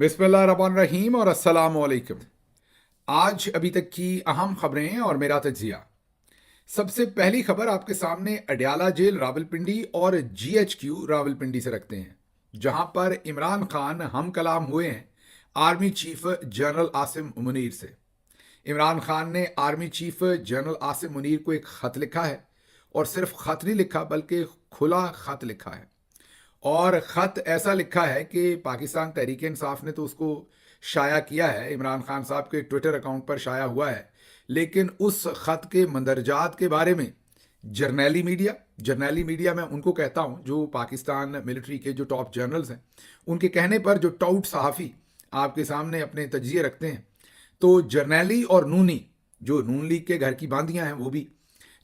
बिस्मिल्लाहिर्रहमानिर्रहीम और अस्सलाम वालेकुम। आज अभी तक की अहम खबरें और मेरा तजिया। सबसे पहली खबर आपके सामने अडयाला जेल रावलपिंडी और जीएचक्यू रावलपिंडी से रखते हैं, जहां पर इमरान खान हम कलाम हुए हैं army chief general Asim Munir से। इमरान खान ने army chief general Asim Munir को एक खत लिखा है, और सिर्फ खत नहीं लिखा बल्कि खुला खत लिखा है। और ख़त ऐसा लिखा है कि पाकिस्तान तहरीक इंसाफ ने तो उसको शाया किया है, इमरान खान साहब के ट्विटर अकाउंट पर शाया हुआ है, लेकिन उस ख़त के मंदरजात के बारे में जर्नैली मीडिया मैं उनको कहता हूँ जो पाकिस्तान मिलिट्री के जो टॉप जर्नल्स हैं, उनके कहने पर जो टाउट सहाफ़ी आपके सामने अपने तजिए रखते हैं, तो जर्नैली और नूनी, जो नून लीग के घर की बांदियाँ हैं, वो भी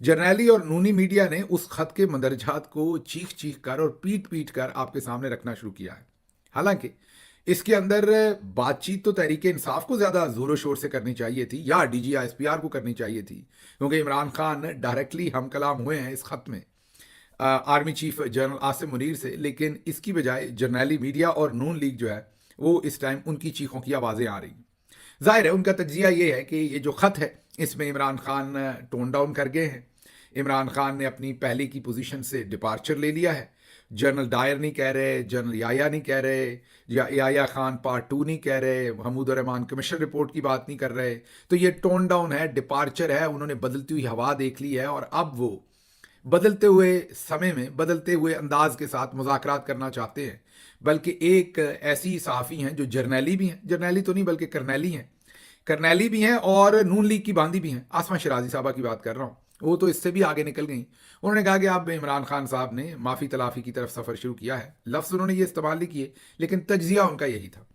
जर्नैली और नूनी मीडिया ने उस खत के मंदरजात को चीख चीख कर और पीट पीट कर आपके सामने रखना शुरू किया है। हालांकि इसके अंदर बातचीत तो तहरीक इंसाफ को ज़्यादा ज़ोरों शोर से करनी चाहिए थी, या DGISPR को करनी चाहिए थी, क्योंकि इमरान खान डायरेक्टली हम कलाम हुए हैं इस खत में army chief general Asim Munir से। लेकिन इसकी बजाय जर्नैली मीडिया और नून लीग जो है वो इस टाइम उनकी चीखों की आवाज़ें आ रही। जाहिर है उनका तजिया ये है कि ये जो ख़त है इसमें इमरान खान टोन डाउन कर गए हैं। इमरान खान ने अपनी पहले की पोजीशन से डिपार्चर ले लिया है। जनरल डायर नहीं कह रहे, जनरल याया नहीं कह रहे, या याया खान पार्ट 2 नहीं कह रहे, महमूद रहमान कमीशन रिपोर्ट की बात नहीं कर रहे। तो ये टोन डाउन है, डिपार्चर है। उन्होंने बदलती हुई हवा देख ली है और अब वो बदलते हुए समय में बदलते हुए अंदाज के साथ मुज़ाकरात करना चाहते हैं। बल्कि एक ऐसी सहाफ़ी हैं जो जर्नैली भी हैं, जर्नैली तो नहीं बल्कि करनैली भी हैं और नून लीग की बांदी भी हैं। आसमा शराजी साहबा की बात कर रहा हूँ, वो तो इससे भी आगे निकल गई। उन्होंने कहा कि आप इमरान खान साहब ने माफ़ी तलाफ़ी की तरफ सफ़र शुरू किया है। लफ्ज़ उन्होंने ये इस्तेमाल नहीं किए, लेकिन तज्जिया उनका यही था।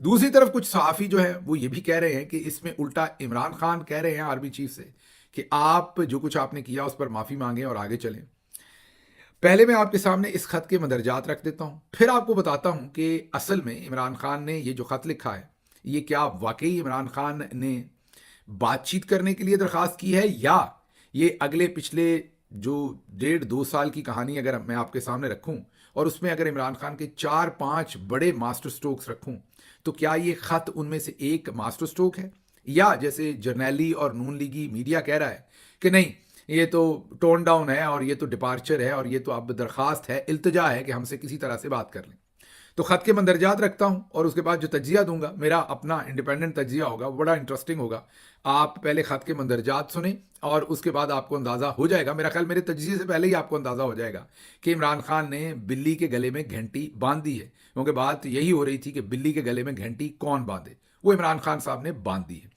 दूसरी तरफ कुछ सहाफ़ी जो है वो ये भी कह रहे हैं कि इसमें उल्टा इमरान खान कह रहे हैं आर्मी चीफ से कि आप जो कुछ आपने किया उस पर माफ़ी मांगें और आगे चलें। पहले मैं आपके सामने इस खत के मंदरजात रख देता हूँ, फिर आपको बताता हूँ कि असल में इमरान खान ने ये जो खत लिखा है, ये क्या वाकई इमरान खान ने बातचीत करने के लिए दरख्वास्त की है, या ये अगले पिछले जो 1.5-2 साल की कहानी अगर मैं आपके सामने रखूं और उसमें अगर इमरान खान के 4-5 बड़े मास्टर स्ट्रोक्स रखूं, तो क्या ये खत उनमें से एक मास्टर स्ट्रोक है, या जैसे जर्नैली और नून लीगी मीडिया कह रहा है कि नहीं, ये तो टोन डाउन है और ये तो डिपार्चर है और ये तो अब दरख्वास्त है, इल्तिजा है कि हमसे किसी तरह से बात कर लें। तो ख़त के मंदरजात रखता हूँ और उसके बाद जो तजिया दूंगा, मेरा अपना इंडिपेंडेंट तजिया होगा, वो बड़ा इंटरेस्टिंग होगा। आप पहले ख़त के मंदरजात सुने और उसके बाद आपको अंदाज़ा हो जाएगा, मेरा ख्याल मेरे तजिए से पहले ही आपको अंदाज़ा हो जाएगा कि इमरान खान ने बिल्ली के गले में घंटी बांध दी है। क्योंकि बात यही हो रही थी कि बिल्ली के गले में घंटी कौन बांधे, वो इमरान खान साहब ने बांध दी है।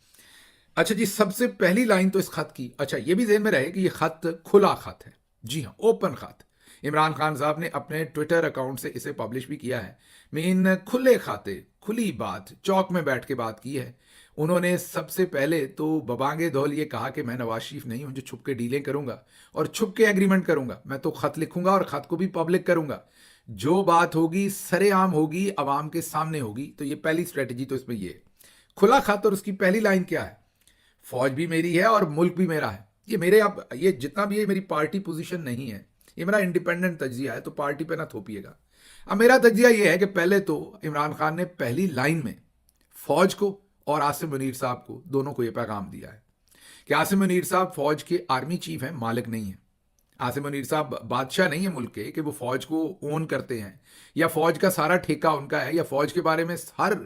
अच्छा जी, सबसे पहली लाइन तो इस खत की, अच्छा ये भी ज़हन में रहे कि ये खत खुला खत है। जी हाँ, ओपन खत। इमरान खान साहब ने अपने ट्विटर अकाउंट से इसे पब्लिश भी किया है। मीन खुले खाते, खुली बात, चौक में बैठ के बात की है। उन्होंने सबसे पहले तो बबांगे धौल ये कहा कि मैं नवाज शरीफ नहीं हूं जो छुप के डीलें करूंगा और छुप के एग्रीमेंट करूंगा। मैं तो खत लिखूंगा और खत को भी पब्लिक करूंगा। जो बात होगी सरेआम होगी, आवाम के सामने होगी। तो ये पहली स्ट्रेटजी तो इसमें ये है। खुला खत, और उसकी पहली लाइन क्या है? फौज भी मेरी है और मुल्क भी मेरा है। ये मेरे, अब ये जितना भी है मेरी पार्टी पोजीशन नहीं है, ये मेरा इंडिपेंडेंट तजिया है, तो पार्टी पे ना थोपिएगा। अब मेरा तजिया ये है कि पहले तो इमरान खान ने पहली लाइन में फौज को और आसिम मुनीर साहब को, दोनों को यह पैगाम दिया है कि आसिम मुनीर साहब फौज के आर्मी चीफ हैं, मालिक नहीं है। आसिम मुनीर साहब बादशाह नहीं है मुल्क के कि वो फौज को ओन करते हैं, या फौज का सारा ठेका उनका है, या फौज के बारे में हर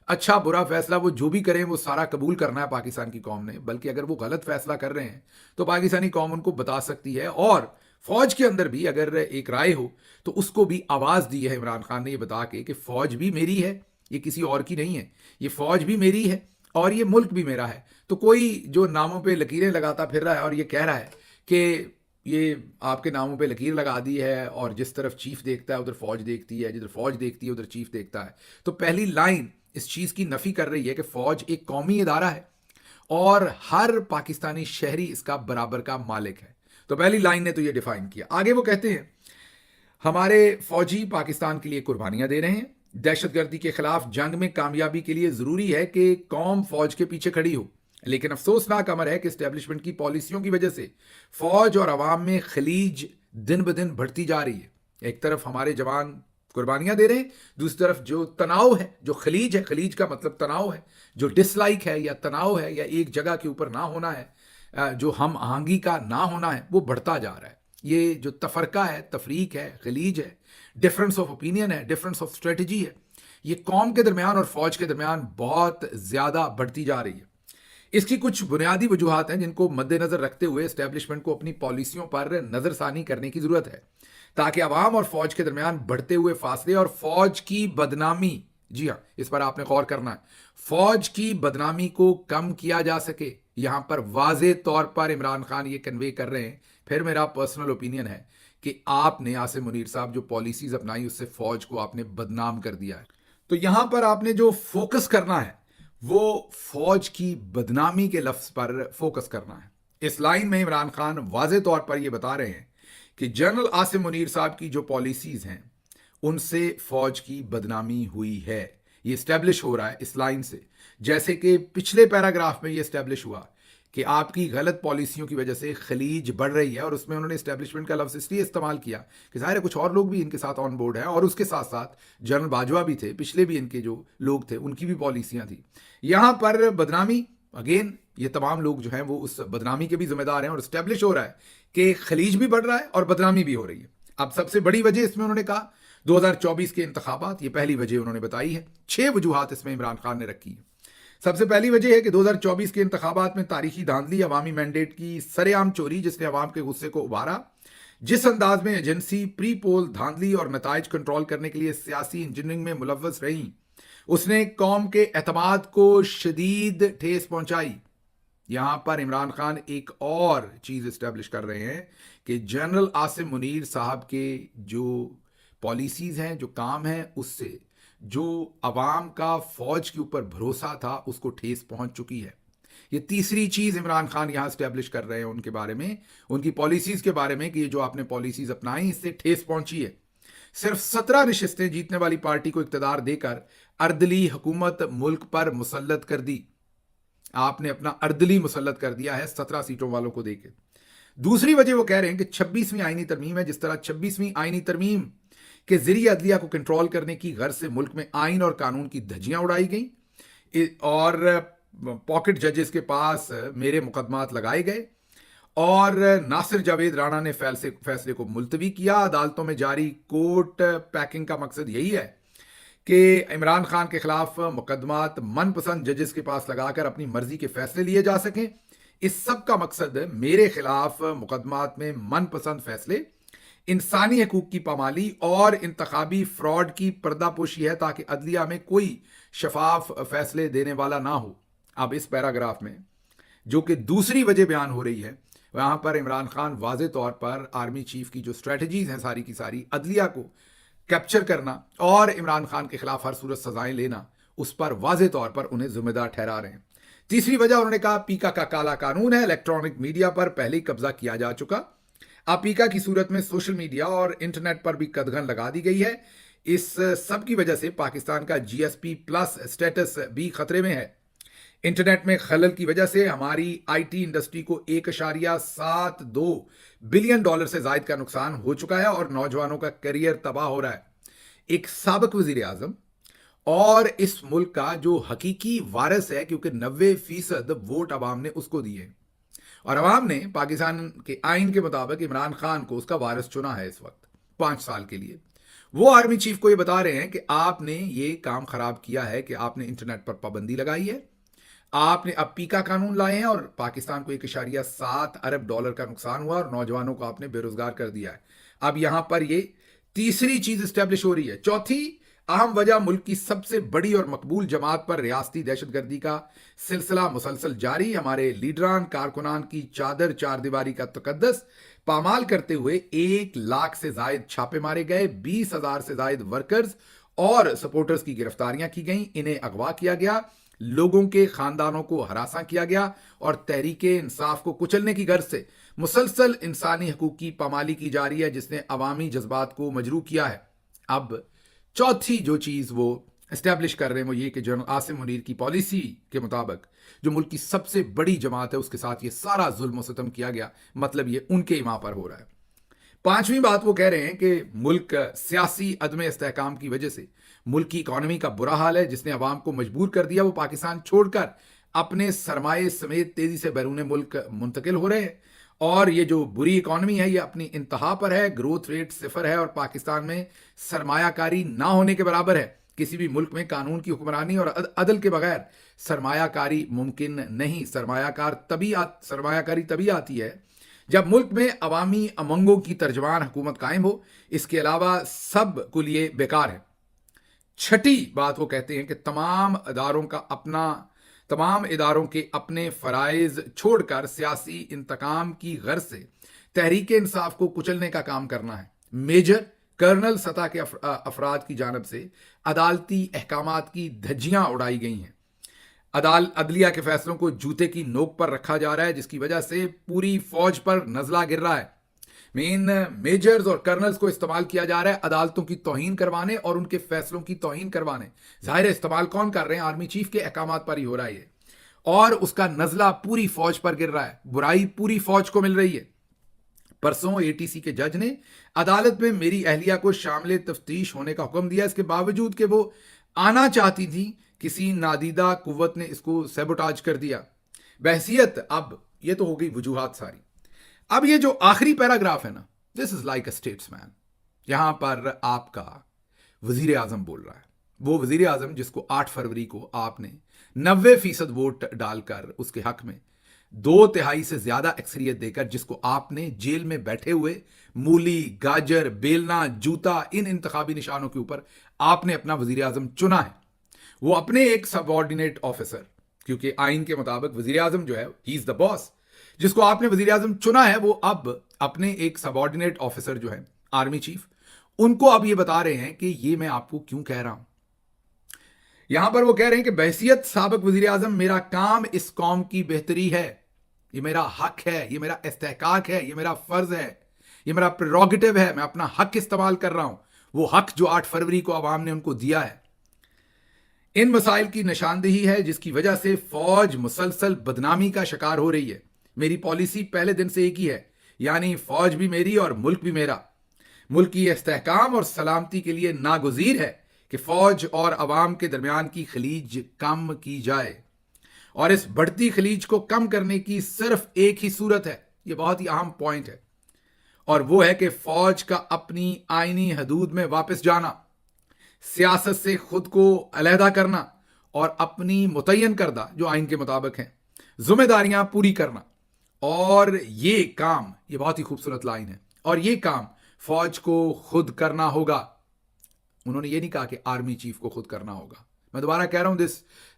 अच्छा बुरा फैसला वो जो भी करें वो सारा कबूल करना है पाकिस्तान की कौम ने। बल्कि अगर वो गलत फैसला कर रहे हैं तो पाकिस्तानी कौम उनको बता सकती है, और फौज के अंदर भी अगर एक राय हो तो उसको भी आवाज़ दी है इमरान खान ने ये बता के कि फौज भी मेरी है, ये किसी और की नहीं है, ये फौज भी मेरी है और ये मुल्क भी मेरा है। तो कोई जो नामों पे लकीरें लगाता फिर रहा है और ये कह रहा है कि ये आपके नामों पे लकीर लगा दी है और जिस तरफ चीफ देखता है उधर फौज देखती है, जिधर फौज देखती है उधर चीफ देखता है, तो पहली लाइन इस चीज़ की नफ़ी कर रही है कि फ़ौज एक कौमी इदारा है और हर पाकिस्तानी शहरी इसका बराबर का मालिक है। तो पहली लाइन ने तो ये डिफाइन किया। आगे वो कहते हैं, हमारे फौजी पाकिस्तान के लिए कुर्बानियां दे रहे हैं। दहशतगर्दी के खिलाफ जंग में कामयाबी के लिए ज़रूरी है कि कौम फौज के पीछे खड़ी हो। लेकिन अफसोसनाक अमर है कि इस्टेब्लिशमेंट की पॉलिसियों की वजह से फौज और अवाम में खलीज दिन ब दिन बढ़ती जा रही है। एक तरफ हमारे जवान कुर्बानियां दे रहे हैं, दूसरी तरफ जो तनाव है, जो खलीज है, खलीज का मतलब तनाव है, जो डिसलाइक है या तनाव है या एक जगह के ऊपर ना होना है, जो हम आहंगी का ना होना है, वो बढ़ता जा रहा है। ये जो तफरका है, तफरीक है, खलीज है, डिफरेंस ऑफ ओपिनियन है, डिफरेंस ऑफ स्ट्रेटजी है, ये कौम के दरमियान और फौज के दरमियान बहुत ज़्यादा बढ़ती जा रही है। इसकी कुछ बुनियादी वजूहात हैं जिनको मद्देनजर रखते हुए एस्टेब्लिशमेंट को अपनी पॉलिसियों पर नज़रसानी करने की ज़रूरत है, ताकि अवाम और फौज के दरमियान बढ़ते हुए फासले और फौज की बदनामी, जी हाँ, इस पर आपने गौर करना है, फौज की बदनामी को कम किया जा सके। यहां पर वाजे तौर पर इमरान खान ये कन्वे कर रहे हैं, फिर मेरा पर्सनल ओपिनियन है कि आपने आसिम मुनीर साहब जो पॉलिसीज अपनाई उससे फौज को आपने बदनाम कर दिया है। तो यहां पर आपने जो फोकस करना है वो फौज की बदनामी के लफ्ज पर फोकस करना है। इस लाइन में इमरान खान वाजे तौर पर यह बता रहे हैं कि जनरल आसिम मुनीर साहब की जो पॉलिसीज हैं उनसे फौज की बदनामी हुई है। ये स्टैब्लिश हो रहा है इस लाइन से, जैसे कि पिछले पैराग्राफ में ये स्टैब्लिश हुआ कि आपकी गलत पॉलिसियों की वजह से खलीज बढ़ रही है, और उसमें उन्होंने इस्टेब्लिशमेंट का लफ्ज़ इसलिए इस्तेमाल किया कि ज़ाहिर है कुछ और लोग भी इनके साथ ऑन बोर्ड हैं, और उसके साथ साथ जनरल बाजवा भी थे, पिछले भी इनके जो लोग थे उनकी भी पॉलिसियाँ थी। यहाँ पर बदनामी, अगेन ये तमाम लोग जो हैं वो उस बदनामी के भी जिम्मेदार हैं, और इस्टेब्लिश हो रहा है कि खलीज भी बढ़ रहा है और बदनामी भी हो रही है। अब सबसे बड़ी वजह इसमें उन्होंने कहा 2024 के इंतखाबात, ये पहली वजह उन्होंने बताई है। 6 वजूहात इसमें इमरान खान ने रखी है। सबसे पहली वजह है कि 2024 के इंतखाबात में तारीखी धांधली, अवामी मैंडेट की सरेआम चोरी जिसने अवाम के गुस्से को उबारा। जिस अंदाज में एजेंसी प्री पोल धांधली और नताइज कंट्रोल करने के लिए सियासी इंजीनियरिंग में मुलव्वस रही, उसने कौम के एतमाद को शदीद ठेस पहुंचाई। यहां पर इमरान खान एक और चीज इस्टेब्लिश कर रहे हैं कि जनरल आसिम मुनीर साहब के जो पॉलिसीज हैं, जो काम है, उससे जो अवाम का फौज के ऊपर भरोसा था उसको ठेस पहुंच चुकी है। ये तीसरी चीज इमरान खान यहां स्टैब्लिश कर रहे हैं उनके बारे में, उनकी पॉलिसीज के बारे में, कि ये जो आपने पॉलिसीज अपनाई इससे ठेस पहुंची है। सिर्फ 17 नशिस्तें जीतने वाली पार्टी को इक्तदार देकर अर्दली हुकूमत मुल्क पर मुसल्लत कर दी। आपने अपना अर्दली मुसल्लत कर दिया है 17 सीटों वालों को देकर। दूसरी वजह वो कह रहे हैं कि 26वीं आईनी तरमीम है, जिस तरह 26वीं आईनी तरमीम के जरिए अदलिया को कंट्रोल करने की गर्ज से मुल्क में आइन और कानून की धज्जियां उड़ाई गई, और पॉकेट जजेस के पास मेरे मुकदमात लगाए गए, और नासिर जावेद राणा ने फैसले को मुलतवी किया। अदालतों में जारी कोर्ट पैकिंग का मकसद यही है कि इमरान खान के खिलाफ मुकदमात मनपसंद जजेस के पास लगाकर अपनी मर्जी के फैसले लिए जा सकें। इस सब का मकसद मेरे खिलाफ मुकदमात में मनपसंद फैसले, इंसानी हकूक की पामाली और इंतखाबी फ्रॉड की पर्दापोशी है, ताकि अदलिया में कोई शफाफ फैसले देने वाला ना हो। अब इस पैराग्राफ में जो कि दूसरी वजह बयान हो रही है, वहां पर इमरान खान वाजे तौर पर आर्मी चीफ की जो स्ट्रेटजीज हैं सारी की सारी, अदलिया को कैप्चर करना और इमरान खान के खिलाफ हर सूरत सजाएं लेना, उस पर वाजे तौर पर उन्हें जिम्मेदार ठहरा रहे हैं। तीसरी वजह उन्होंने कहा पीका का काला कानून है, इलेक्ट्रॉनिक मीडिया पर पहले ही कब्जा किया जा चुका। अब पीका की सूरत में सोशल मीडिया और इंटरनेट पर भी कदगन लगा दी गई है। इस सब की वजह से पाकिस्तान का जीएसपी प्लस स्टेटस भी खतरे में है। इंटरनेट में खलल की वजह से हमारी आईटी इंडस्ट्री को 1.72 बिलियन डॉलर से ज्यादा का नुकसान हो चुका है, और नौजवानों का करियर तबाह हो रहा है। एक साबिक वजीर आजम और इस मुल्क का जो हकीकी वारिस है, क्योंकि 90% वोट अवाम ने उसको दिए, और अवाम ने पाकिस्तान के आइन के मुताबिक इमरान खान को उसका वारिस चुना है इस वक्त 5 साल के लिए। वो आर्मी चीफ को ये बता रहे हैं कि आपने ये काम खराब किया है कि आपने इंटरनेट पर पाबंदी लगाई है, आपने अब पीका कानून लाए हैं, और पाकिस्तान को 1.7 अरब डॉलर का नुकसान हुआ, और नौजवानों को आपने बेरोजगार कर दिया है। अब यहां पर ये तीसरी चीज स्टैब्लिश हो रही है। चौथी अहम वजह, मुल्क की सबसे बड़ी और मकबूल जमात पर रियासती दहशतगर्दी का सिलसिला मुसलसल जारी। हमारे लीडरान कारकुनान की चादर चार दीवारी का तकद्दस पामाल करते हुए 1 लाख से जायद छापे मारे गए, 20,000 से जायद वर्कर्स और सपोर्टर्स की गिरफ्तारियां की गई, इन्हें अगवा किया गया, लोगों के खानदानों को हरासा किया गया, और तहरीके इंसाफ को कुचलने की गर्ज से मुसलसल इंसानी हकूक की पामाली की जा रही है, जिसने अवामी जज्बात को मजरू किया है। अब चौथी जो चीज वो एस्टेब्लिश कर रहे हैं वो ये कि जनरल आसिम मुनीर की पॉलिसी के मुताबिक जो मुल्क की सबसे बड़ी जमात है उसके साथ ये सारा जुल्म सितम किया गया, मतलब ये उनके इमाम पर हो रहा है। पांचवी बात वो कह रहे हैं कि मुल्क सियासी अदम इस्तेहकाम की वजह से मुल्क की इकॉनमी का बुरा हाल है, जिसने अवाम को मजबूर कर दिया वो पाकिस्तान छोड़कर अपने सरमाए समेत तेजी से बैरून मुल्क मुंतकिल हो रहे हैं। और ये जो बुरी इकॉनमी है ये अपनी इंतहा पर है, ग्रोथ रेट सिफर है और पाकिस्तान में सरमायाकारी ना होने के बराबर है। किसी भी मुल्क में कानून की हुक्मरानी और अदल के बगैर सरमायाकारी मुमकिन नहीं। सरमायाकारी तभी आती है जब मुल्क में अवामी अमंगों की तर्जमान हुकूमत कायम हो। इसके अलावा सब कुल ये बेकार है। छठी बात वो कहते हैं कि तमाम इदारों के अपने फ़राइज़ छोड़कर सियासी इंतकाम की गर्ज से तहरीक इंसाफ को कुचलने का काम करना है। मेजर कर्नल सतह के अफराद की जानब से अदालती अहकामात की धज्जियां उड़ाई गई हैं। अदलिया के फैसलों को जूते की नोक पर रखा जा रहा है, जिसकी वजह से पूरी फौज पर नजला गिर रहा है। मेजर्स और कर्नल्स को इस्तेमाल किया जा रहा है अदालतों की तौहीन करवाने और उनके फैसलों की तौहीन करवाने। जाहिर है इस्तेमाल कौन कर रहे हैं? आर्मी चीफ के अहकामात पर ही हो रहा है और उसका नजला पूरी फौज पर गिर रहा है। बुराई पूरी फौज को मिल रही है। परसों एटीसी के जज ने अदालत में मेरी अहलिया को शामिल तफ्तीश होने का हुक्म दिया, इसके बावजूद कि वो आना चाहती थी। किसी नादीदा कुव्वत ने इसको सैबोटाज कर दिया। बहसियत, अब ये तो हो गई वजूहात सारी। अब ये जो आखिरी पैराग्राफ है ना, this is like a statesman. यहां पर आपका वजीर आजम बोल रहा है, वो वजीर आजम जिसको 8 फरवरी को आपने 90% वोट डालकर उसके हक में 2/3 से ज्यादा अक्सरियत देकर, जिसको आपने जेल में बैठे हुए मूली, गाजर, बेलना, जूता, इन इंतखाबी निशानों के ऊपर आपने अपना वजीर आजम चुना है। वो अपने एक सबऑर्डिनेट ऑफिसर, क्योंकि आइन के मुताबिक वजीर आजम जो है ही इज द बॉस, जिसको आपने वजीर आजम चुना है, वो अब अपने एक सबऑर्डिनेट ऑफिसर जो है आर्मी चीफ, उनको अब ये बता रहे हैं कि ये मैं आपको क्यों कह रहा हूं। यहां पर वो कह रहे हैं कि बहसियत साबिक वजीर आजम मेरा काम इस कौम की बेहतरी है, ये मेरा हक है, ये मेरा इस्तेहकाक है, ये मेरा फर्ज है, ये मेरा प्रेरोगेटिव है। मैं अपना हक इस्तेमाल कर रहा हूं, वो हक जो 8 फरवरी को अवाम ने उनको दिया है। इन मसाइल की निशानदेही है जिसकी वजह से फौज मुसलसल बदनामी का शिकार हो रही है। मेरी पॉलिसी पहले दिन से एक ही है, यानी फौज भी मेरी और मुल्क भी मेरा। मुल्क की इस्तेहकाम और सलामती के लिए नागुज़ीर है कि फौज और अवाम के दरमियान की खलीज कम की जाए, और इस बढ़ती खलीज को कम करने की सिर्फ एक ही सूरत है। यह बहुत ही अहम पॉइंट है, और वो है कि फौज का अपनी आईनी हदूद में वापस जाना, सियासत से खुद को अलहदा करना और अपनी मुतय्यन करदा जो आइन के मुताबिक हैं जिम्मेदारियां पूरी करना। और ये काम, ये बहुत ही खूबसूरत लाइन है, और ये काम फौज को खुद करना होगा। उन्होंने ये नहीं कहा कि आर्मी चीफ को खुद करना होगा। मैं दोबारा कह रहा हूं,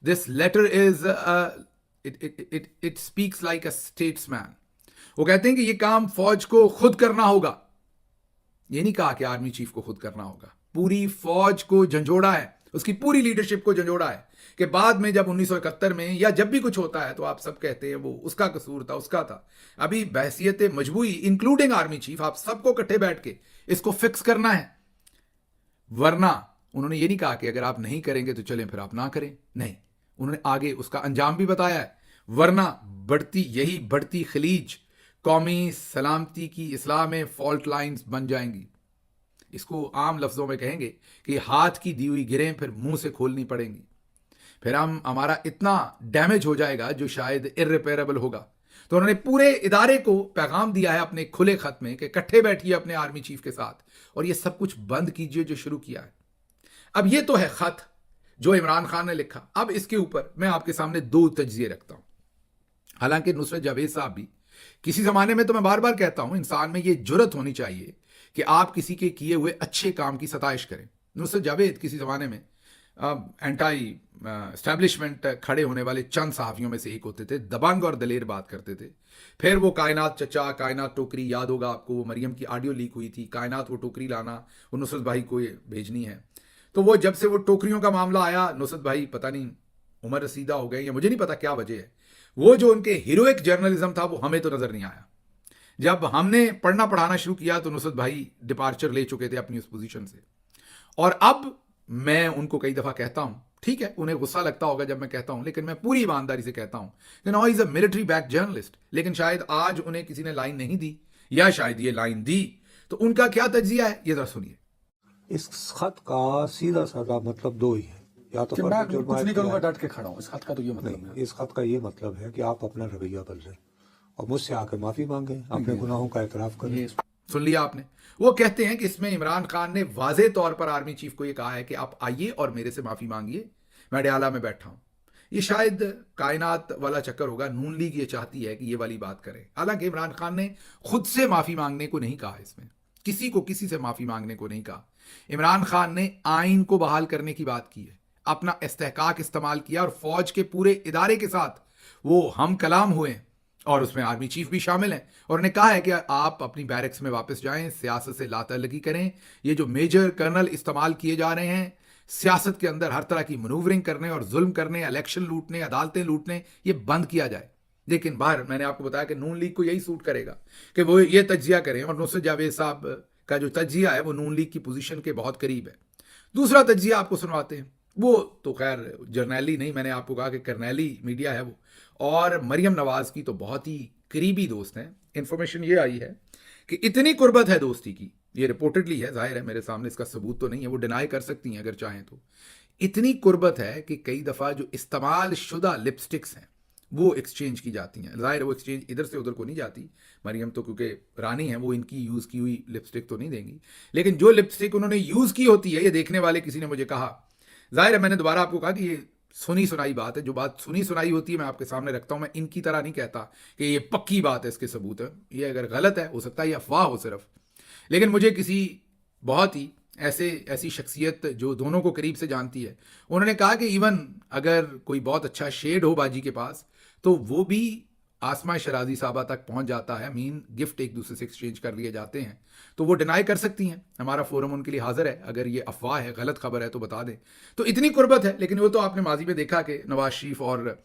this letter is it speaks like a statesman. वो कहते हैं कि ये काम फौज को खुद करना होगा। ये नहीं कहा कि आर्मी चीफ को खुद करना होगा। पूरी फौज को झंझोड़ा है, उसकी पूरी लीडरशिप को झंझोड़ा है कि बाद में जब 1971 में या जब भी कुछ होता है तो आप सब कहते हैं वो उसका कसूर था, उसका था। अभी बहसियत मजबूरी इंक्लूडिंग आर्मी चीफ आप सबको इकट्ठे बैठ के इसको फिक्स करना है। वरना उन्होंने ये नहीं कहा कि अगर आप नहीं करेंगे तो चलें फिर आप ना करें, नहीं, उन्होंने आगे उसका अंजाम भी बताया है। वरना यही बढ़ती खलीज कौमी सलामती की इस्लाह में फॉल्ट लाइन्स बन जाएंगी। इसको आम लफ्जों में कहेंगे कि हाथ की दी हुई गिरें फिर मुंह से खोलनी पड़ेंगी। फिर हमारा इतना डैमेज हो जाएगा जो शायद इर्रिपेरेबल होगा। तो उन्होंने पूरे इदारे को पैगाम दिया है अपने खुले खत में कि इकट्ठे बैठिए अपने आर्मी चीफ के साथ और ये सब कुछ बंद कीजिए जो शुरू किया है। अब ये तो है खत जो इमरान खान ने लिखा। अब इसके ऊपर मैं आपके सामने 2 तज्जिए रखता हूं। हालांकि नुसरत जावेद साहब भी किसी जमाने में, तो मैं बार बार कहता हूं, इंसान में ये जुर्रत होनी चाहिए कि आप किसी के किए हुए अच्छे काम की सताइश करें। नुसरत जावेद किसी जमाने में एंटी एस्टैब्लिशमेंट खड़े होने वाले चंद सहाफियों में से एक होते थे, दबंग और दलेर बात करते थे। फिर वो कायनात चचा, कायनात टोकरी, याद होगा आपको, वो मरियम की ऑडियो लीक हुई थी, कायनात वो टोकरी लाना, वो नुसरत भाई को ये भेजनी है। तो वो जब से वो टोकरियों का मामला आया, नुसरत भाई पता नहीं उम्र रसीदा हो गए या मुझे नहीं पता क्या वजह है, वो जो उनके हीरोइक जर्नलिज्म था वो हमें तो नजर नहीं आया। जब हमने पढ़ना पढ़ाना शुरू किया तो नुसरत भाई डिपार्चर ले चुके थे अपनी उस पोजीशन से। और अब मैं उनको कई दफा कहता हूं, ठीक है उन्हें गुस्सा लगता होगा जब मैं कहता हूं, लेकिन मैं पूरी ईमानदारी से कहता हूं कि now is a military back journalist. लेकिन शायद आज उन्हें किसी ने लाइन नहीं दी, या शायद ये लाइन दी तो उनका क्या तज्जिया है ये जरा सुनिए। इस खत का सीधा साधा मतलब दो ही है, या तो कि मैं फर्जी कुछ जुर्मायत नहीं करूंगा, किया है। डट के खड़ा हूँ। इस खत का तो ये मतलब नहीं, है। इस खत का ये मतलब है कि आप अपना रवैया बदलें और मुझसे आके माफी मांगे, अपने गुनाहों का एतराफ करें। ये सुन लिया आपने। वो कहते हैं कि इसमें इमरान खान ने वाजे तौर पर आर्मी चीफ को ये कहा है कि आप आइए और मेरे से माफी मांगिए, मैं डयाला में बैठा हूं। ये शायद कायनात वाला चक्कर होगा, नून लीग ये चाहती है कि ये वाली बात करे। हालांकि इमरान खान ने खुद से माफी मांगने को नहीं कहा, इसमें किसी को किसी से माफी मांगने को नहीं कहा। इमरान खान ने आइन को बहाल करने की बात की है, अपना इस्तेहकाक इस्तेमाल किया और फौज के पूरे इदारे के साथ वो हम कलाम हुए हैं, और उसमें आर्मी चीफ भी शामिल हैं, और उन्हें कहा है कि आप अपनी बैरक्स में वापस जाएं, सियासत से लातल्लगी करें। ये जो मेजर कर्नल इस्तेमाल किए जा रहे हैं सियासत के अंदर, हर तरह की मनूवरिंग करने और जुल्म करने, इलेक्शन लूटने, अदालतें लूटने, ये बंद किया जाए। लेकिन बाहर मैंने आपको बताया कि नून लीग को यही सूट करेगा कि वो ये तज्जिया करें, और नुसरत जावेद साहब का जो तज्जिया है वो नून लीग की पोजीशन के बहुत करीब है। दूसरा तज्जिया आपको सुनवाते हैं, वो तो खैर जर्नैली नहीं, मैंने आपको कहा कि करनैली मीडिया है वो, और मरियम नवाज की तो बहुत ही करीबी दोस्त हैं। इंफॉर्मेशन ये आई है कि इतनी कुर्बत है दोस्ती की, ये रिपोर्टेडली है, जाहिर है मेरे सामने इसका सबूत तो नहीं है, वो डिनाई कर सकती हैं अगर चाहें तो। इतनी कुर्बत है कि कई दफ़ा जो इस्तेमाल शुदा लिपस्टिक्स हैं वो एक्सचेंज की जाती हैं। जाहिर है वो एक्सचेंज इधर से उधर को नहीं जाती, मरियम तो क्योंकि रानी है वो इनकी यूज़ की हुई लिपस्टिक तो नहीं देंगी, लेकिन जो लिपस्टिक उन्होंने यूज़ की होती है, ये देखने वाले किसी ने मुझे कहा, जाहिर है मैंने दोबारा आपको कहा कि ये सुनी सुनाई बात है, जो बात सुनी सुनाई होती है मैं आपके सामने रखता हूं। मैं इनकी तरह नहीं कहता कि ये पक्की बात है, इसके सबूत है। ये अगर गलत है हो सकता है ये अफवाह हो सिर्फ, लेकिन मुझे किसी बहुत ही ऐसी शख्सियत जो दोनों को करीब से जानती है, उन्होंने कहा कि इवन अगर कोई बहुत अच्छा शेड हो बाजी के पास तो वो भी आसमा शराजी साहबा तक पहुंच जाता है। मीन गिफ्ट एक दूसरे से एक्सचेंज कर लिए जाते हैं, तो वो डिनाई कर सकती हैं। हमारा फोरम उनके लिए हाजिर है, अगर ये अफवाह है, गलत खबर है तो बता दें। तो इतनी कुर्बत है। लेकिन वो तो आपने माजी में देखा कि नवाज शरीफ और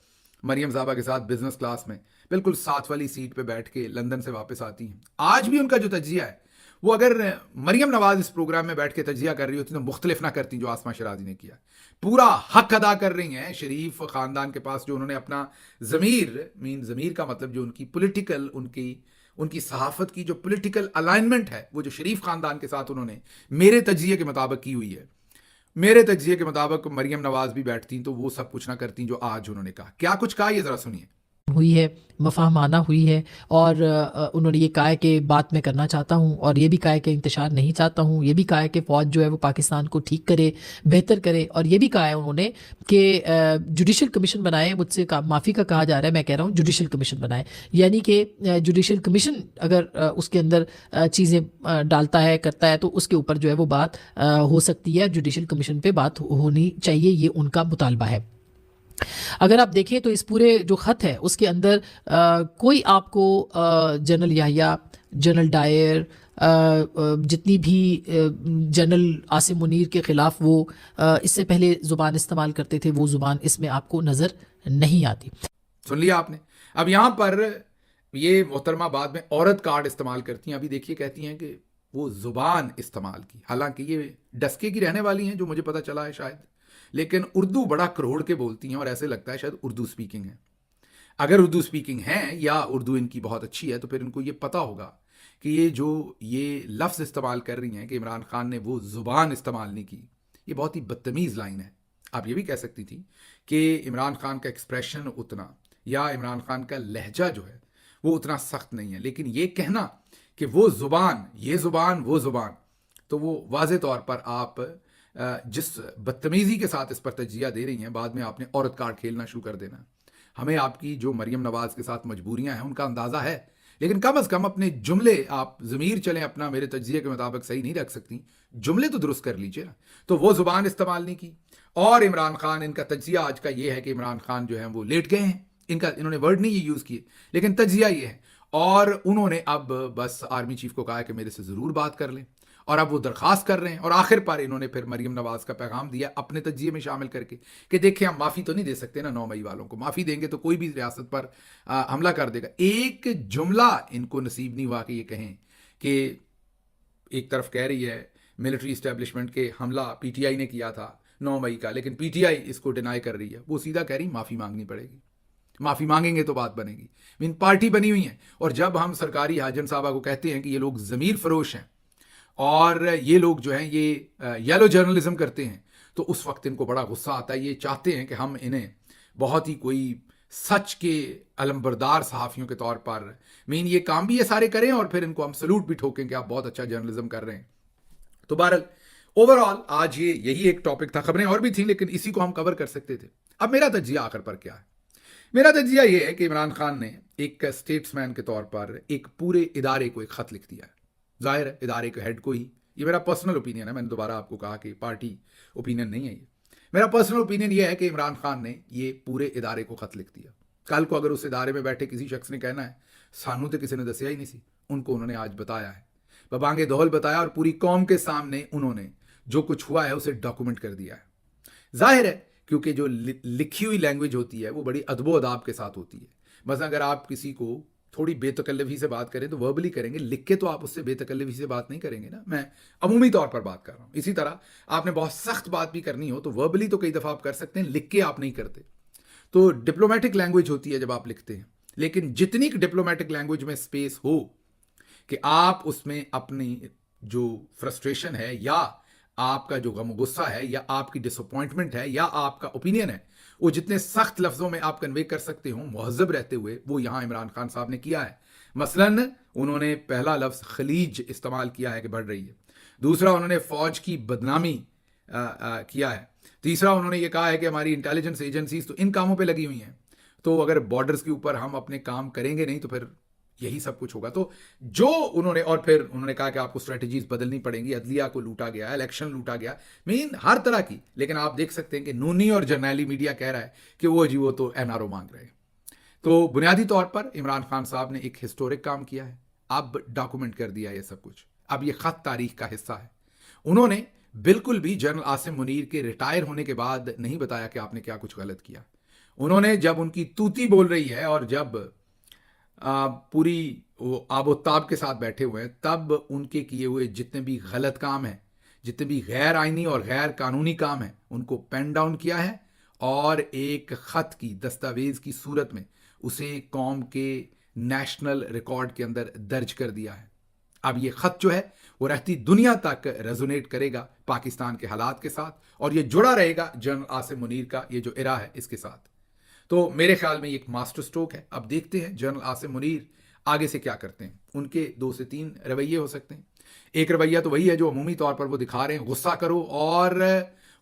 मरियम साहबा के साथ बिजनेस क्लास में बिल्कुल साथ वाली सीट पे बैठ के लंदन से वापस आती हैं। आज भी उनका जो तजिया है वो, अगर मरियम नवाज इस प्रोग्राम में बैठ के तजिया कर रही होती तो मुख्तलिफ ना करती जो आसमा शराजी ने किया। पूरा हक अदा कर रही हैं शरीफ खानदान के पास, जो उन्होंने अपना ज़मीर, मीन ज़मीर का मतलब जो उनकी पॉलिटिकल, उनकी सहाफ़त की जो पॉलिटिकल अलाइनमेंट है, वो जो शरीफ खानदान के साथ उन्होंने मेरे तजिए के मुताबिक की हुई है। मेरे तजिए के मुताबिक मरियम नवाज भी बैठती तो वो सब कुछ ना करती जो आज उन्होंने कहा। क्या कुछ कहा ये ज़रा सुनिए। हुई है, मफाहमाना हुई है, और उन्होंने ये कहा है कि बात मैं करना चाहता हूँ, और ये भी कहा है कि इंतशार नहीं चाहता हूँ। ये भी कहा है कि फ़ौज जो है वो पाकिस्तान को ठीक करे, बेहतर करे, और ये भी कहा है उन्होंने कि जुडिशल कमीशन बनाए। मुझसे माफ़ी का कहा जा रहा है, मैं कह रहा हूँ जुडिशल कमीशन बनाए, यानी कि जुडिशल कमीशन अगर उसके अंदर चीज़ें डालता है, करता है, तो उसके ऊपर जो है वो बात हो सकती है। जुडिशल कमीशन पे बात होनी चाहिए, ये उनका मुतालबा है। अगर आप देखें तो इस पूरे जो ख़त है उसके अंदर कोई आपको जनरल याहिया, जनरल डायर, जितनी भी जनरल आसिम मुनीर के ख़िलाफ़ वो इससे पहले ज़ुबान इस्तेमाल करते थे, वो ज़ुबान इसमें आपको नज़र नहीं आती। सुन लिया आपने। अब यहाँ पर ये मोहतरमा बाद में औरत कार्ड इस्तेमाल करती हैं। अभी देखिए कहती हैं कि वो ज़ुबान इस्तेमाल की, हालांकि ये डस्के की रहने वाली हैं जो मुझे पता चला है शायद, लेकिन उर्दू बड़ा करोड़ के बोलती हैं और ऐसे लगता है शायद उर्दू स्पीकिंग है। अगर उर्दू स्पीकिंग है या उर्दू इनकी बहुत अच्छी है तो फिर इनको ये पता होगा कि ये लफ्ज़ इस्तेमाल कर रही हैं कि इमरान खान ने वो ज़ुबान इस्तेमाल नहीं की, ये बहुत ही बदतमीज़ लाइन है। आप ये भी कह सकती थी कि इमरान खान का एक्सप्रेशन उतना, या इमरान खान का लहजा जो है वो उतना सख्त नहीं है, लेकिन ये कहना कि वो ज़ुबान, ये ज़ुबान, वो ज़ुबान, तो वो वाज़े तौर पर आप जिस बदतमीज़ी के साथ इस पर तजिया दे रही हैं, बाद में आपने औरत कार्ड खेलना शुरू कर देना। हमें आपकी जो मरियम नवाज़ के साथ मजबूरियां हैं उनका अंदाज़ा है, लेकिन कम अज़ कम अपने जुमले, आप ज़मीर चलें अपना मेरे तजिए के मुताबिक सही नहीं रख सकती, जुमले तो दुरुस्त कर लीजिए ना। तो वो ज़ुबान इस्तेमाल नहीं की। और इमरान खान, इनका तजिया आज का ये है कि इमरान खान जो है वो लेट गए हैं। इन्होंने वर्ड नहीं ये यूज़ किए, लेकिन तजिया ये है। और उन्होंने अब बस आर्मी चीफ को कहा कि मेरे से ज़रूर बात कर लें, और अब वो दरख्वास्त कर रहे हैं। और आखिर पर इन्होंने फिर मरियम नवाज़ का पैगाम दिया अपने तजिए में शामिल करके कि देखिए हम माफ़ी तो नहीं दे सकते ना, 9 मई वालों को माफ़ी देंगे तो कोई भी रियासत पर हमला कर देगा। एक जुमला इनको नसीब नहीं हुआ कि ये कहें कि एक तरफ कह रही है मिलिट्री इस्टेब्लिशमेंट के हमला पीटीआई ने किया था 9 मई का, लेकिन पीटीआई इसको डिनाई कर रही है। वो सीधा कह रही माफ़ी मांगनी पड़ेगी, माफ़ी मांगेंगे तो बात बनेगी। मीन पार्टी बनी हुई है। और जब हम सरकारी हाजन साहबा को कहते हैं कि ये लोग ज़मीर फरोश हैं, और ये लोग जो हैं ये येलो जर्नलिज्म करते हैं, तो उस वक्त इनको बड़ा गुस्सा आता है। ये चाहते हैं कि हम इन्हें बहुत ही कोई सच के अलंबरदार सहाफ़ियों के तौर पर ये काम भी ये सारे करें और फिर इनको हम सलूट भी ठोकें कि आप बहुत अच्छा जर्नलिज्म कर रहे हैं। तो बहरहाल ओवरऑल आज यही एक टॉपिक था। खबरें और भी थी लेकिन इसी को हम कवर कर सकते थे। अब मेरा तजिया आखिर पर क्या है? मेरा तजिया ये है कि इमरान खान ने एक स्टेट्समैन के तौर पर एक पूरे इदारे को एक ख़त लिख दिया है। जाहिर है इदारे के हेड को ही, ये मेरा पर्सनल ओपिनियन है, मैंने दोबारा आपको कहा कि पार्टी ओपिनियन नहीं है ये, मेरा पर्सनल ओपिनियन ये है कि इमरान खान ने ये पूरे इदारे को ख़त लिख दिया। कल को अगर उस इदारे में बैठे किसी शख्स ने कहना है सानू तो किसी ने दसिया ही नहीं सी, उनको उन्होंने आज बताया है, बबांगे दोहल बताया और पूरी कौम के सामने उन्होंने जो कुछ हुआ है उसे डॉक्यूमेंट कर दिया है। जाहिर है क्योंकि जो लिखी हुई लैंग्वेज होती है वो बड़ी अदबो अदाब के साथ होती है। बस अगर आप किसी को थोड़ी बेतकल्लफ़ी से बात करें तो वर्बली करेंगे, लिख के तो आप उससे बेतकल्लफ़ी से बात नहीं करेंगे ना। मैं अमूमी तौर पर बात कर रहा हूँ। इसी तरह आपने बहुत सख्त बात भी करनी हो तो वर्बली तो कई दफ़ा आप कर सकते हैं, लिख के आप नहीं करते। तो डिप्लोमेटिक लैंग्वेज होती है जब आप लिखते हैं, लेकिन जितनी डिप्लोमेटिक लैंग्वेज में स्पेस हो कि आप उसमें अपनी जो फ्रस्ट्रेशन है या आपका जो गम गुस्सा है या आपकी डिसअपॉइंटमेंट है या आपका ओपिनियन है, वो जितने सख्त लफ्ज़ों में आप कन्वे कर सकते हो मुहज़्ज़ब रहते हुए, वो यहाँ इमरान खान साहब ने किया है। मसलन उन्होंने पहला लफ्ज़ खलीज इस्तेमाल किया है कि बढ़ रही है। दूसरा उन्होंने फ़ौज की बदनामी किया है। तीसरा उन्होंने ये कहा है कि हमारी इंटेलिजेंस एजेंसीज तो इन कामों पे लगी हुई हैं, तो अगर बॉर्डर्स के ऊपर हम अपने काम करेंगे नहीं तो फिर यही सब कुछ होगा। तो जो उन्होंने, और फिर उन्होंने कहा कि आपको स्ट्रेटजीज बदलनी पड़ेंगी, अदलिया को लूटा गया, इलेक्शन लूटा गया, हर तरह की। लेकिन आप देख सकते हैं कि नूनी और जर्नैली मीडिया कह रहा है कि वो तो एनआरओ मांग रहे हैं। तो बुनियादी तौर पर इमरान खान साहब ने एक हिस्टोरिक काम किया है, अब डॉक्यूमेंट कर दिया ये सब कुछ। अब ये खत तारीख का हिस्सा है। उन्होंने बिल्कुल भी जनरल आसिम मुनीर के रिटायर होने के बाद नहीं बताया कि आपने क्या कुछ गलत किया। उन्होंने जब उनकी तूती बोल रही है और जब पूरी वो आबोताब के साथ बैठे हुए हैं, तब उनके किए हुए जितने भी गलत काम हैं, जितने भी गैर आइनी और गैर कानूनी काम हैं, उनको पेन डाउन किया है और एक ख़त की दस्तावेज़ की सूरत में उसे कौम के नेशनल रिकॉर्ड के अंदर दर्ज कर दिया है। अब ये ख़त जो है वो रहती दुनिया तक रेजोनेट करेगा पाकिस्तान के हालात के साथ, और ये जुड़ा रहेगा जनरल आसिम मुनीर का ये जो इरा है इसके साथ। तो मेरे ख्याल में ये एक मास्टर स्ट्रोक है। अब देखते हैं जनरल आसिम मुनीर आगे से क्या करते हैं। उनके 2 से 3 रवैये हो सकते हैं। एक रवैया तो वही है जो अमूमी तौर पर वो दिखा रहे हैं, गुस्सा करो, और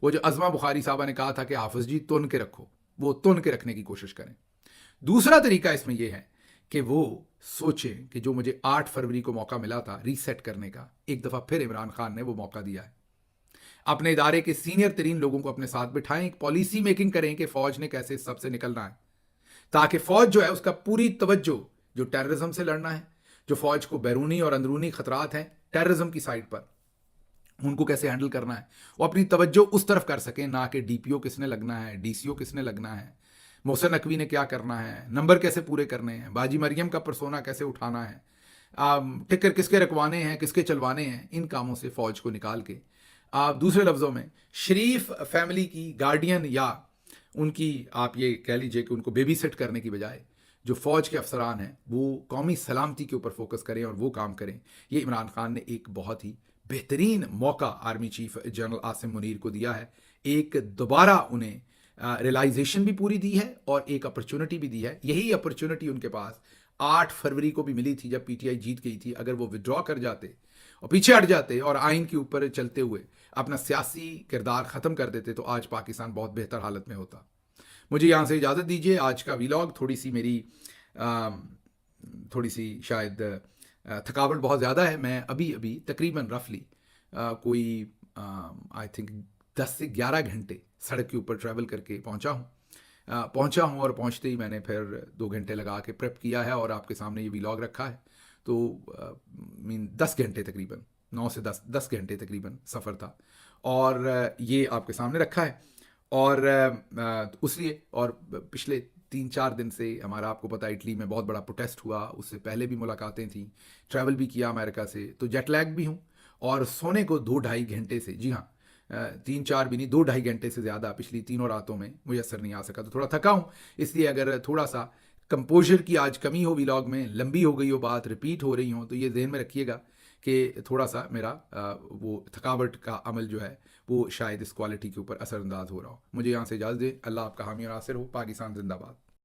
वो जो अज़मा बुखारी साहबा ने कहा था कि हाफिज़ जी तुन के रखो, वो तुन के रखने की कोशिश करें। दूसरा तरीका इसमें यह है कि वो सोचें कि जो मुझे 8 फरवरी को मौका मिला था रीसेट करने का, एक दफ़ा फिर इमरान खान ने वो मौका दिया है। अपने इदारे के सीनियर तरीन लोगों को अपने साथ बिठाएं, एक पॉलिसी मेकिंग करें कि फ़ौज ने कैसे इस सबसे निकलना है, ताकि फ़ौज जो है उसका पूरी तवज्जो जो टेररिज्म से लड़ना है, जो फ़ौज को बैरूनी और अंदरूनी ख़तरात हैं टेररिज्म की साइड पर, उनको कैसे हैंडल करना है, वो अपनी तवज्जो उस तरफ कर सकें, ना कि डीपीओ किसने लगना है, डीसीओ किसने लगना है, मोहसिन नकवी ने क्या करना है, नंबर कैसे पूरे करने हैं, बाजी मरियम का परसोना कैसे उठाना है, टिकर किसके रखवाने हैं, किसके चलवाने हैं, इन कामों से फ़ौज को निकाल के दूसरे लफ्ज़ों में शरीफ फैमिली की गार्डियन या उनकी आप ये कह लीजिए कि उनको बेबी सेट करने की बजाय जो फ़ौज के अफसरान हैं वो कौमी सलामती के ऊपर फोकस करें और वो काम करें। ये इमरान खान ने एक बहुत ही बेहतरीन मौका army chief general Asim Munir को दिया है। एक दोबारा उन्हें रियलाइजेशन भी पूरी दी है और एक अपॉर्चुनिटी भी दी है। यही अपॉर्चुनिटी उनके पास 8 फरवरी को भी मिली थी जब पीटीआई जीत गई थी। अगर वो विड्रॉ कर जाते और पीछे हट जाते और आइन के ऊपर चलते हुए अपना सियासी किरदार ख़त्म कर देते तो आज पाकिस्तान बहुत बेहतर हालत में होता। मुझे यहाँ से इजाज़त दीजिए। आज का व्लॉग थोड़ी सी शायद थकावट बहुत ज़्यादा है। मैं अभी तकरीबन रफली कोई आई थिंक 10 से 11 घंटे सड़क के ऊपर ट्रैवल करके पहुँचा हूँ और पहुँचते ही मैंने फिर 2 घंटे लगा के प्रेप किया है और आपके सामने ये व्लॉग रखा है। तो 10 घंटे तकरीबन 9 से 10 घंटे तकरीबन सफ़र था और ये आपके सामने रखा है। और उसलिए और पिछले 3-4 दिन से हमारा, आपको पता है, इटली में बहुत बड़ा प्रोटेस्ट हुआ। उससे पहले भी मुलाकातें थी, ट्रैवल भी किया अमेरिका से, तो जेट लैग भी हूँ और सोने को 2-2.5 घंटे से, जी हाँ 3-4 भी नहीं 2-2.5 घंटे से ज़्यादा पिछली 3 रातों में मुयसर नहीं आ सका। तो थोड़ा थका हूँ, इसलिए अगर थोड़ा सा कंपोजर की आज कमी हो व्लॉग में, लंबी हो गई हो बात, रिपीट हो रही हो, तो ये ज़हन में रखिएगा कि थोड़ा सा मेरा वो थकावट का अमल जो है वो शायद इस क्वालिटी के ऊपर असरअंदाज हो रहा हो। मुझे यहाँ से इजाज़त दें। अल्लाह आपका हामी और नासिर हो। पाकिस्तान जिंदाबाद।